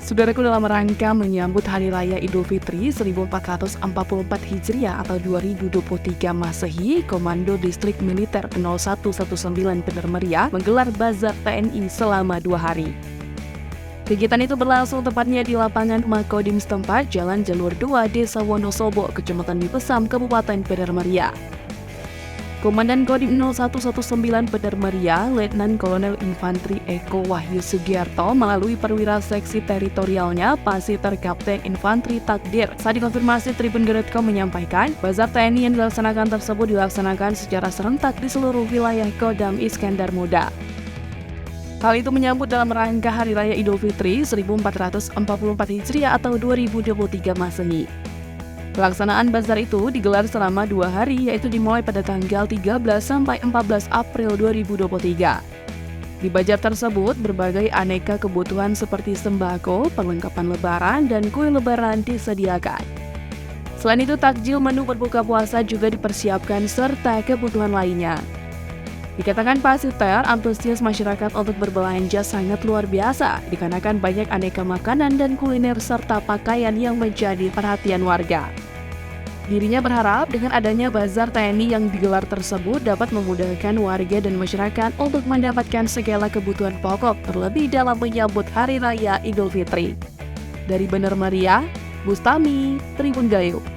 Saudaraku, dalam rangka menyambut Hari Raya Idul Fitri 1444 Hijriah atau 2023 Masehi, Komando Distrik Militer 0119 Bener Meriah menggelar bazar TNI selama 2 hari. Kegiatan itu berlangsung tepatnya di lapangan Makodim setempat, Jalan Jalur 2, Desa Wonosobo, Kecamatan Mipesam, Kabupaten Bener Meriah. Komandan Kodim 0119 Bener Meriah, Letnan Kolonel Infantri Eko Wahyu Sugiarto melalui perwira seksi teritorialnya, Pasiter Kapten Infantri Takdir, saat dikonfirmasi Tribun.com menyampaikan, bazar TNI yang dilaksanakan tersebut dilaksanakan secara serentak di seluruh wilayah Kodam Iskandar Muda. Hal itu menyambut dalam rangka Hari Raya Idul Fitri 1444 Hijriah atau 2023 Masehi. Pelaksanaan bazar itu digelar selama 2 hari, yaitu dimulai pada tanggal 13 sampai 14 April 2023. Di bazar tersebut, berbagai aneka kebutuhan seperti sembako, perlengkapan lebaran, dan kue lebaran disediakan. Selain itu, takjil menu berbuka puasa juga dipersiapkan serta kebutuhan lainnya. Dikatakan Pasiter, antusias masyarakat untuk berbelanja sangat luar biasa, dikarenakan banyak aneka makanan dan kuliner serta pakaian yang menjadi perhatian warga. Dirinya berharap dengan adanya bazar TNI yang digelar tersebut dapat memudahkan warga dan masyarakat untuk mendapatkan segala kebutuhan pokok, terlebih dalam menyambut Hari Raya Idul Fitri. Dari Bener Meriah, Bustami, Tribun Gayung.